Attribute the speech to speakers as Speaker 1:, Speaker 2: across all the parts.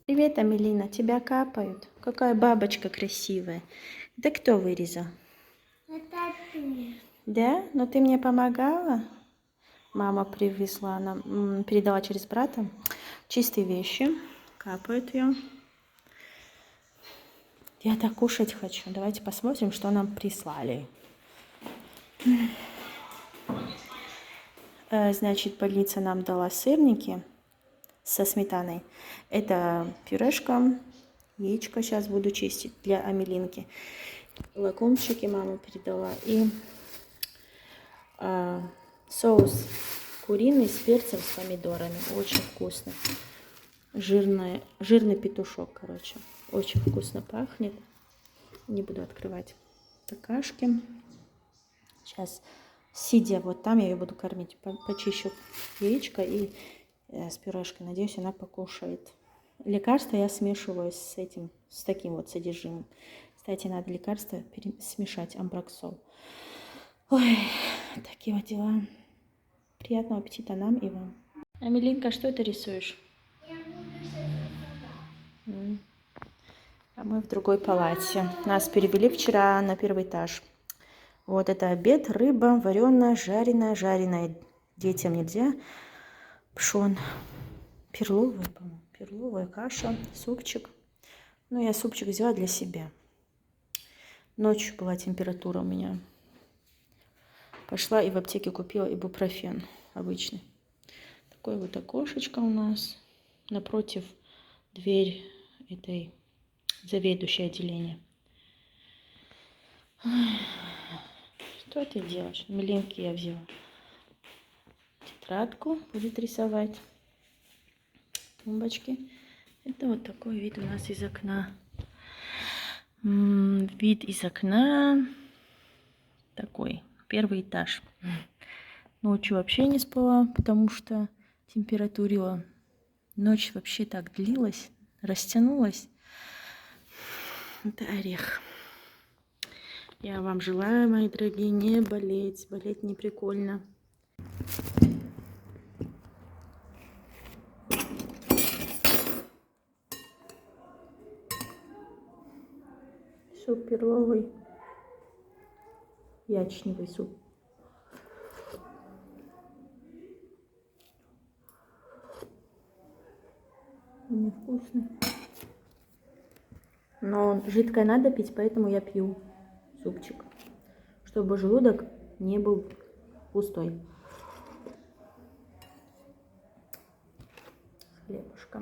Speaker 1: Привет, Амелина, тебя капают. Какая бабочка красивая. Это кто вырезал?
Speaker 2: Это ты.
Speaker 1: Да? Но ты мне помогала? Мама привезла нам, передала через брата чистые вещи. Капают ее. Я так кушать хочу. Давайте посмотрим, что нам прислали. Значит, больница нам дала сырники со сметаной. Это пюрешка, яичко сейчас буду чистить для Амелинки. Лакомчики мама передала. И соус куриный с перцем, с помидорами. Очень вкусно. Жирный петушок, короче. Очень вкусно пахнет. Не буду открывать какашки. Сейчас, сидя вот там, я ее буду кормить. Почищу яичко и с пюрешкой. Надеюсь, она покушает. Лекарство я смешиваю с этим, с таким вот содержимым. Кстати, надо лекарство смешать, амброксол. Ой, такие вот дела. Приятного аппетита нам и вам. Амелинка, что ты рисуешь?
Speaker 2: Я буду рисовать.
Speaker 1: А мы в другой палате. Нас перевели вчера на первый этаж. Вот это обед, рыба, вареная, жареная. Детям нельзя. Пшон. Перловая, по-моему. Перловая каша, супчик. Ну, я супчик взяла для себя. Ночью была температура у меня. Пошла и в аптеке купила ибупрофен обычный. Такое вот окошечко у нас. Напротив дверь этой заведующей отделения. Что ты делаешь? Миленький я взяла. Тетрадку будет рисовать. Тумбочки. Это вот такой вид у нас из окна. Вид из окна такой. Первый этаж. Ночью вообще не спала, потому что температурила. Ночь вообще так длилась, растянулась. Это орех. Я вам желаю, мои дорогие, не болеть. Болеть не прикольно. Суп перловый. Ячневый суп. Невкусный. Но жидкое надо пить, поэтому я пью супчик. Чтобы желудок не был пустой. С хлебушком.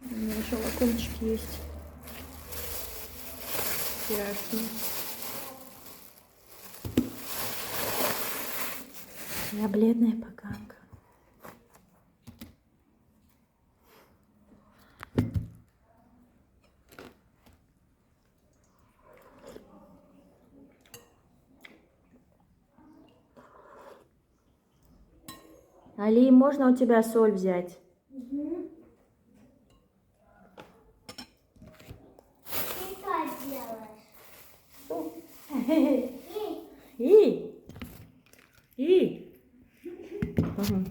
Speaker 1: У меня еще лакомчики есть. Вчерашние. Я бледная поганка. Али, можно у тебя соль взять?
Speaker 2: Угу. Ты что делаешь?
Speaker 1: И. Угу.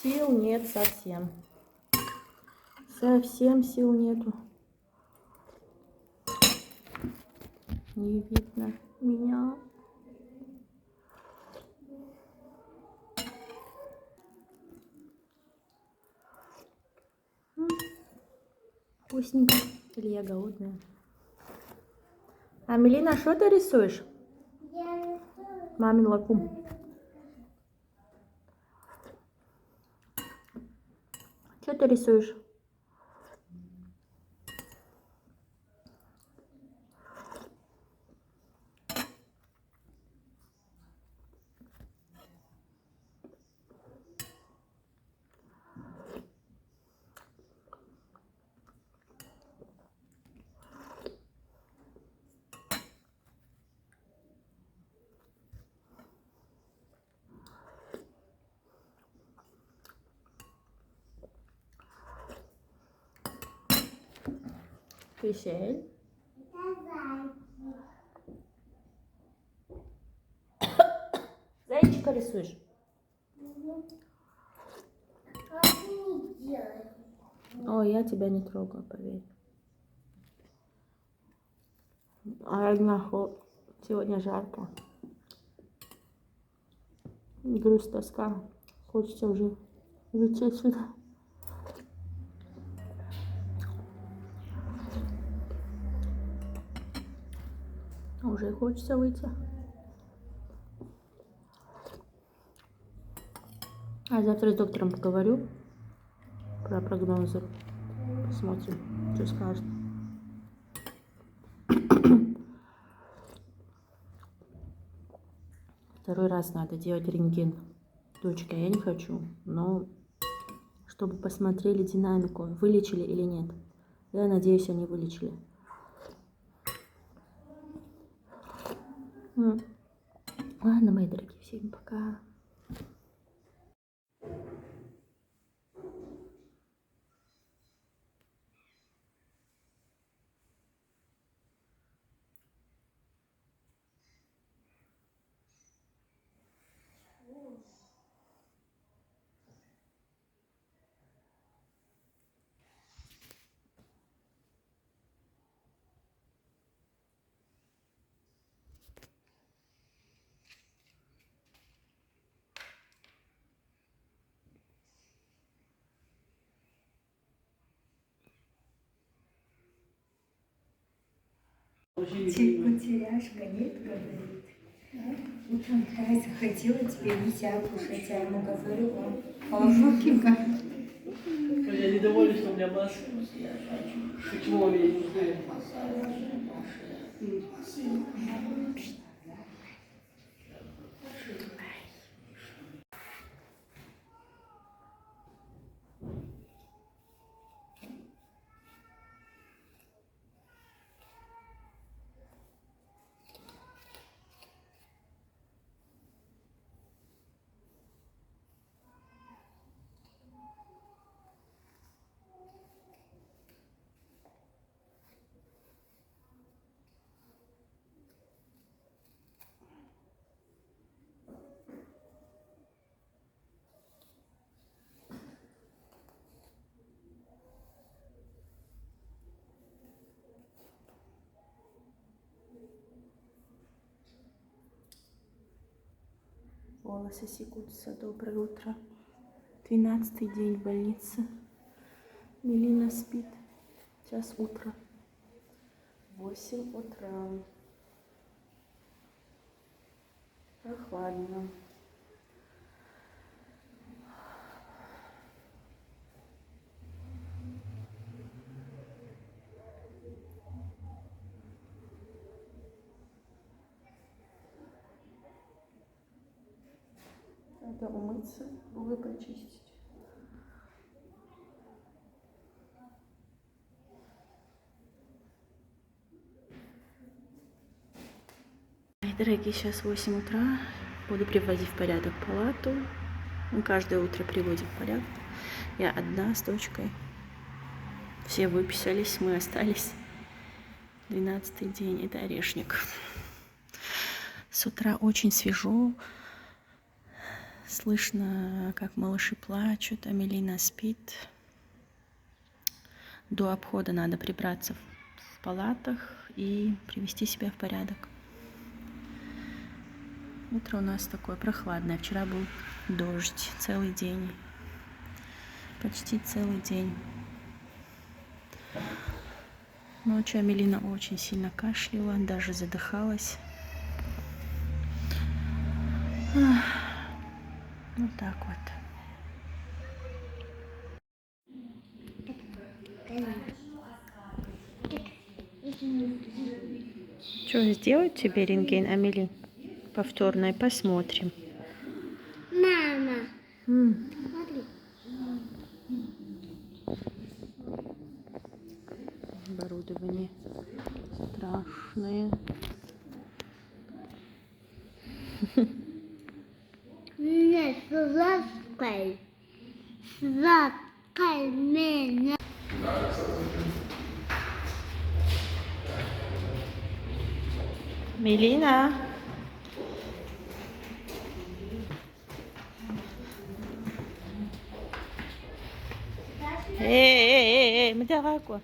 Speaker 1: Сил нет совсем. Совсем сил нету. Не видно меня. Вкусненько. Или я голодная? Амелина, что ты рисуешь?
Speaker 2: Я рисую.
Speaker 1: Мамин лакум. Что ты рисуешь? Кисель.
Speaker 2: Давай.
Speaker 1: Зайчика рисуешь?
Speaker 2: А ты не делай.
Speaker 1: О, я тебя не трогаю, поверь. А сегодня жарко. Грусть, тоска. Хочется уже выйти отсюда. Уже хочется выйти. А завтра с доктором поговорю про прогнозы. Посмотрим, что скажет. Второй раз надо делать рентген. Дочка, я не хочу, но чтобы посмотрели динамику, вылечили или нет. Я надеюсь, они вылечили. Ладно, мои дорогие, всем пока.
Speaker 3: Потеряшка, нет, говорит. Утром Кая захотела тебе нельзя кушать, я ему говорю, он полжуркинка.
Speaker 4: Я недоволен, что у меня масса. Почему он ей не знает?
Speaker 1: Волосы секутся. Доброе утро. 12-й день в больнице. Мелина спит. Сейчас утро. 8 утра. Прохладно. Надо умыться, зубы почистить. Мои дорогие, сейчас 8 утра. Буду приводить в порядок палату. Мы каждое утро приводим в порядок. Я одна с дочкой. Все выписались, мы остались. 12-й день. Это Орешник. С утра очень свежо. Слышно, как малыши плачут, Амелина спит. До обхода надо прибраться в палатах и привести себя в порядок. Утро у нас такое прохладное. Вчера был дождь целый день. Почти целый день. Ночью Амелина очень сильно кашляла, даже задыхалась. Вот так вот. Что, сделать тебе рентген, Амели? Повторное, посмотрим.
Speaker 2: Мама,
Speaker 1: М,
Speaker 2: смотри.
Speaker 1: Оборудование страшное.
Speaker 2: Нет, сладкой. Сладкой меня.
Speaker 1: Мелина. Эй, Мдарако.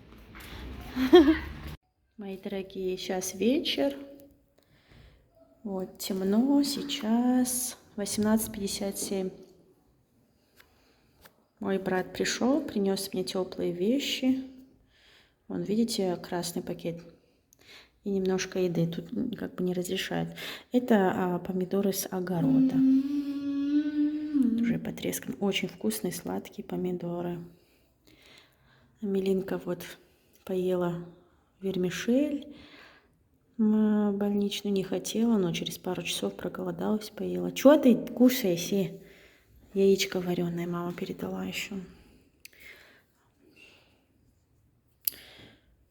Speaker 1: Мои дорогие, сейчас вечер. Вот, темно, сейчас 18:57. Мой брат пришел, принес мне теплые вещи. Вон, видите, красный пакет. И немножко еды. Тут как бы не разрешают. Это помидоры с огорода. Уже потресканы. Очень вкусные, сладкие помидоры. Амелинка вот поела вермишель. Больничную не хотела, но через пару часов проголодалась, поела. Чего ты кушаешь? Яичко вареное мама передала еще.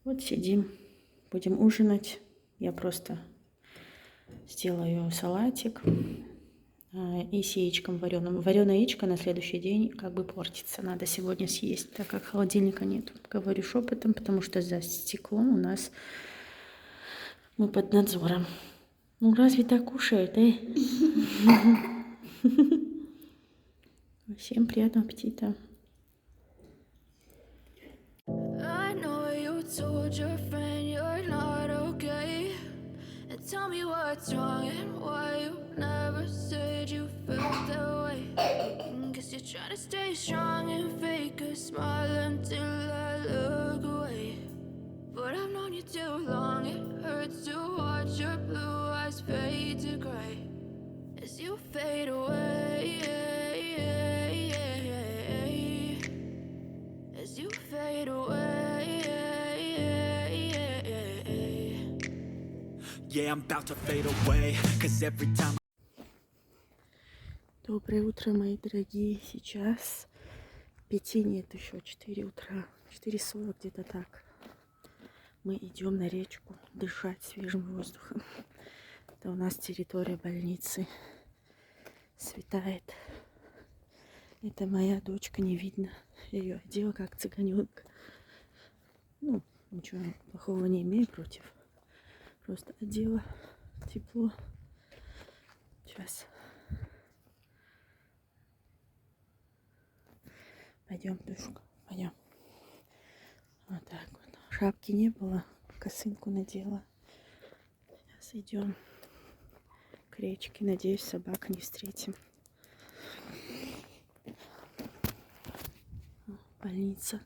Speaker 1: Вот сидим, будем ужинать. Я просто сделаю салатик и с яичком вареным. Вареное яичко на следующий день как бы портится. Надо сегодня съесть, так как холодильника нет. Говорю шепотом, потому что за стеклом у нас мы под надзором. Ну разве так кушают, Всем приятного аппетита.
Speaker 5: I know you told your friend you're not okay. And tell me what's wrong and why you never said you felt that way. Guess you're trying to stay strong and fake a smile until I look away. But I've known you too long, it hurts to watch your blue eyes fade to gray as you fade away. As you fade away.
Speaker 6: Yeah, I'm about to fade away, cause every time.
Speaker 1: Доброе утро, мои дорогие. Сейчас 5 нет еще, 4 утра. 4:40 где-то так. Мы идем на речку дышать свежим воздухом. Это у нас территория больницы. Светает. Это моя дочка, не видно. Я ее одела как цыганенка. Ну, ничего плохого не имею против. Просто одела. Тепло. Сейчас. Пойдем, душка. Пойдем. Вот так вот. Шапки не было. Косынку надела. Сейчас идем к речке. Надеюсь, собак не встретим. Больница.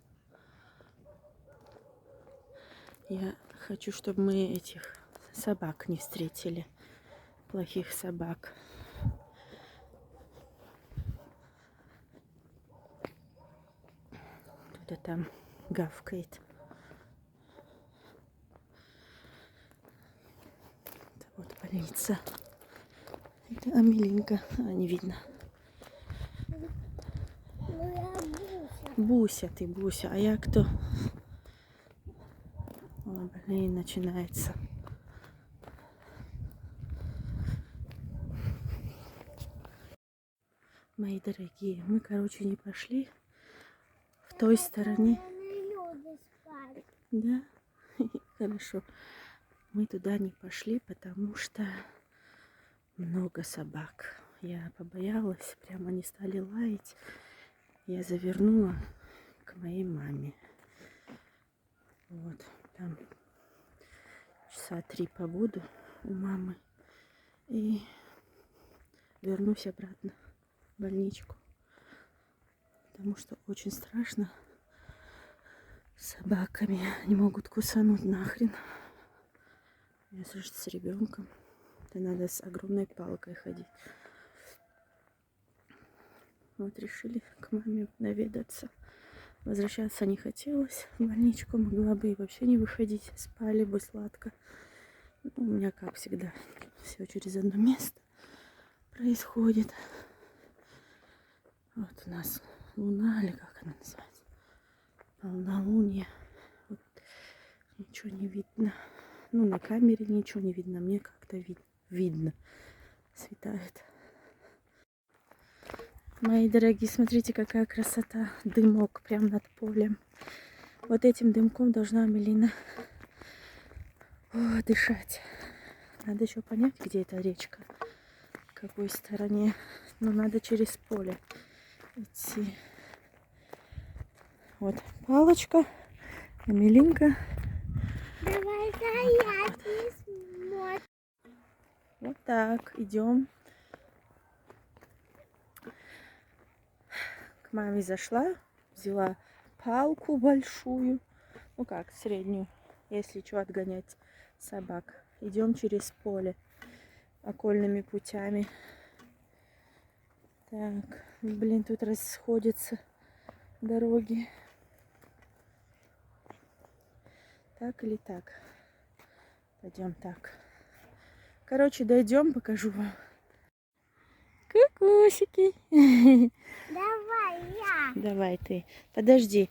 Speaker 1: Я хочу, чтобы мы этих собак не встретили. Плохих собак. Кто-то там гавкает. Это вот больница. Это Амелинка. Не видно. Буся ты, Буся. А я кто? О, блин, начинается. Мои дорогие, мы, короче, не пошли в той стороне. Да? Хорошо. Мы туда не пошли, потому что много собак. я побоялась, прямо они стали лаять. Я завернула к моей маме. Вот, там часа 3 побуду у мамы и вернусь обратно в больничку. Потому что очень страшно с собаками. Они могут кусануть нахрен. Если же с ребенком, то надо с огромной палкой ходить. Вот решили к маме наведаться. Возвращаться не хотелось в больничку. Могла бы и вообще не выходить. Спали бы сладко. Ну, у меня, как всегда, все через одно место происходит. Вот у нас луна, или как она называется? Полнолуние. Вот ничего не видно. Ну, на камере ничего не видно. Мне как-то видно. Светает. Мои дорогие, смотрите, какая красота. Дымок прямо над полем. Вот этим дымком должна Амелина дышать. Надо еще понять, где эта речка. В какой стороне. Но надо через поле идти. Вот палочка. Амелинка.
Speaker 2: Давай я смотрю.
Speaker 1: Вот так. Идем. К маме зашла, взяла палку большую, ну как, среднюю, если что, отгонять собак. Идем через поле окольными путями. Так, блин, тут расходятся дороги. Так или так? Пойдем так. Короче, дойдем, покажу вам. Кукусики.
Speaker 2: Давай я.
Speaker 1: Давай ты. Подожди.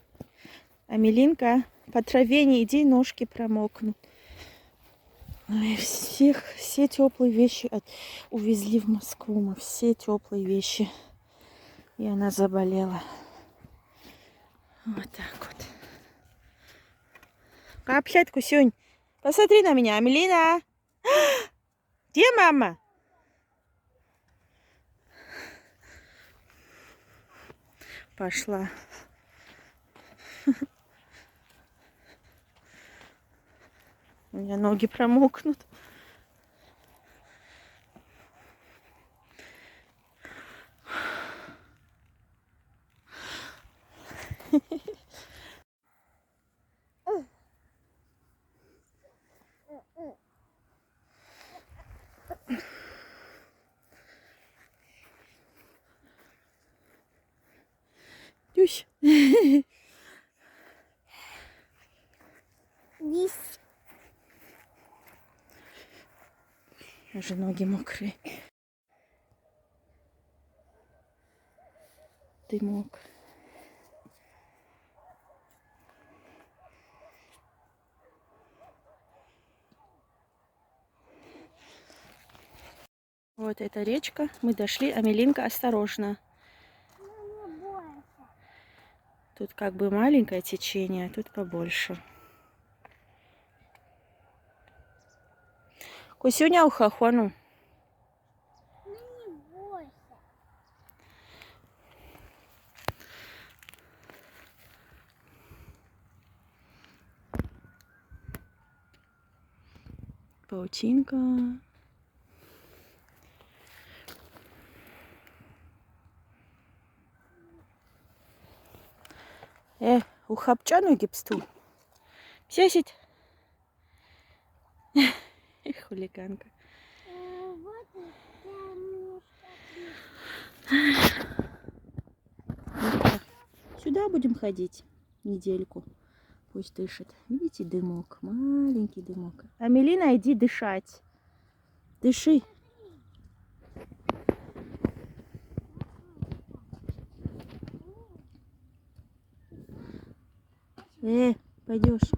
Speaker 1: Амелинка, по траве не иди, ножки промокнут. Ой, все теплые вещи увезли в Москву. Мы все теплые вещи. И она заболела. Вот так вот. Капчать, Кусюнь. Посмотри на меня, Амелина. Где мама? Пошла. У меня ноги промокнут. Тюсь.
Speaker 2: Здесь.
Speaker 1: Уже ноги мокрые. Дымок. Вот эта речка. Мы дошли. Амелинка, осторожно. Тут как бы маленькое течение, а тут побольше. Кусюня ухахуану.
Speaker 2: Не бойся.
Speaker 1: Паутинка. Ухапчану гипсту. Сесить. Хулиганка.
Speaker 2: Вот и
Speaker 1: Сюда будем ходить недельку. Пусть дышит. Видите, дымок. Маленький дымок. Амелина, иди дышать. Дыши. Пойдешь.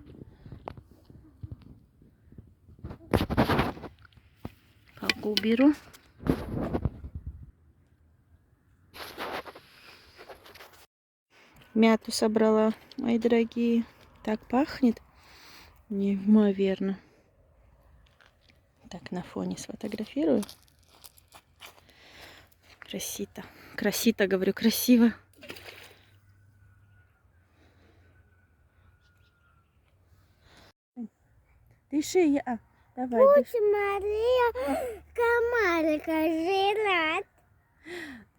Speaker 1: Палку уберу. Мяту собрала, мои дорогие. Так пахнет. Неимоверно. Так, на фоне сфотографирую. Красита. Красита, говорю, красиво. Дыши, я. Давай, дыши.
Speaker 2: Мария, комарика, жират.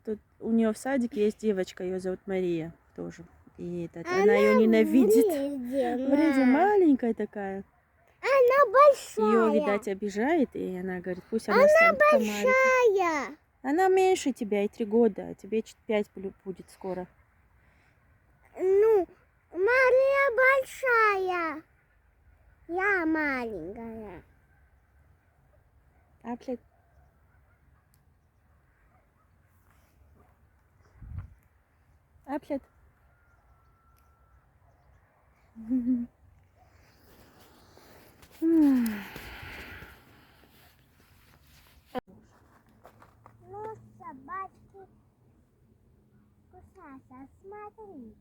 Speaker 1: Тут у нее в садике есть девочка, ее зовут Мария тоже. И она ее ненавидит. Вроде маленькая такая.
Speaker 2: Она большая.
Speaker 1: Ее, видать, обижает, и она говорит, пусть она станет комариком.
Speaker 2: большая.
Speaker 1: Она меньше тебя, и 3 года, а тебе 5 будет скоро.
Speaker 2: Ну, Мария большая. Я маленькая.
Speaker 1: Аплет. Аплет.
Speaker 2: Ну, собачки кусаются, смотри.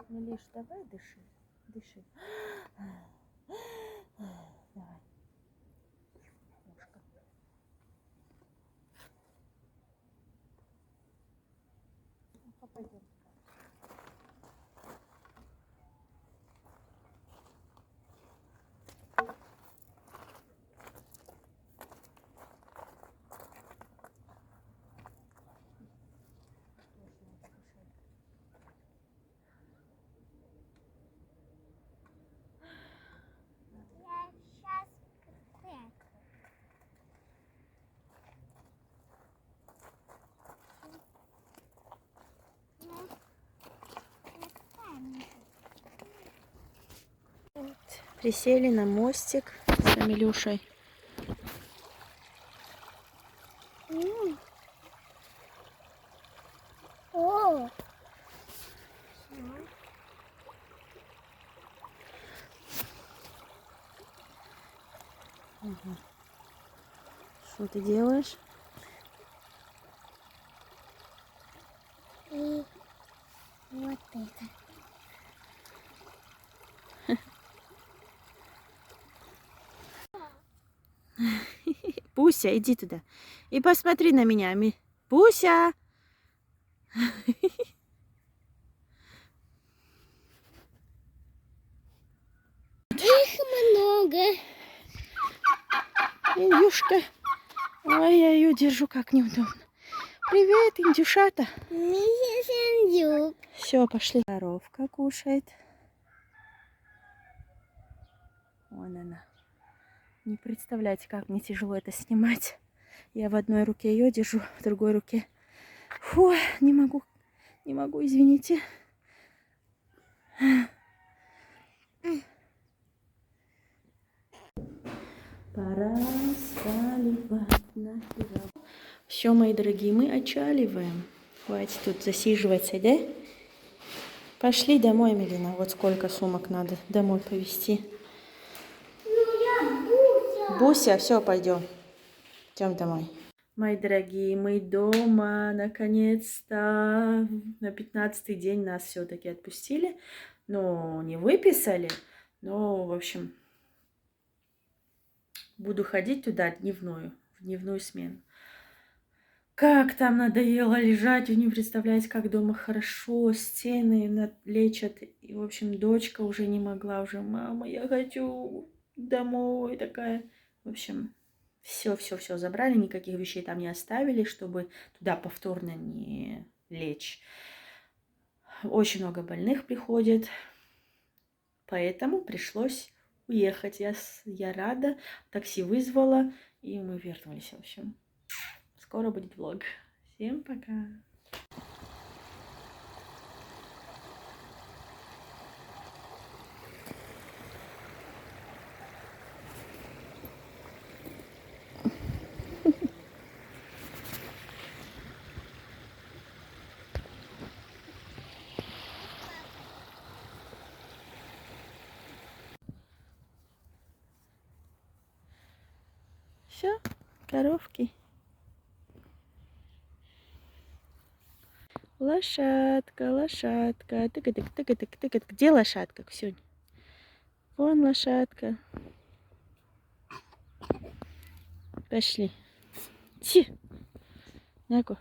Speaker 1: Милиш, давай дыши. Дыши. Давай. Ушко. Ну, пойдем.
Speaker 2: Я сейчас прячу.
Speaker 1: Присели на мостик с Амилюшей.
Speaker 2: О!
Speaker 1: Что ты делаешь?
Speaker 2: И вот это.
Speaker 1: Пуся, иди туда. И посмотри на меня. Пуся!
Speaker 2: Их много.
Speaker 1: Индюшка. Ой, я ее держу как неудобно. Привет, индюшата.
Speaker 2: Миссис Индюк.
Speaker 1: Все, пошли. Коровка кушает. Вон она. Не представляете, как мне тяжело это снимать. Я в одной руке ее держу, в другой руке. Фу, не могу, извините. Пора сваливать на пирог. Все, мои дорогие, мы отчаливаем. Хватит тут засиживаться, да? Пошли домой, Милена. Вот сколько сумок надо домой повезти. Буся, все, пойдем. Идем домой. Мои дорогие, мы дома. Наконец-то на 15-й день нас все-таки отпустили. Ну, не выписали. Но, в общем, буду ходить туда в дневную смену. Как там надоело лежать, вы не представляете, как дома хорошо, стены лечат. И, в общем, дочка уже не могла, уже, мама, я хочу домой, такая. В общем, все забрали, никаких вещей там не оставили, чтобы туда повторно не лечь. Очень много больных приходит, поэтому пришлось уехать. Я рада, такси вызвала, и мы вернулись, в общем. Скоро будет влог. Всем пока! Все, коровки. Лошадка, лошадка. Тык-тык-тык-тык-тык. Где лошадка, Ксюнь? Вон лошадка. Пошли. Ти. Дякую.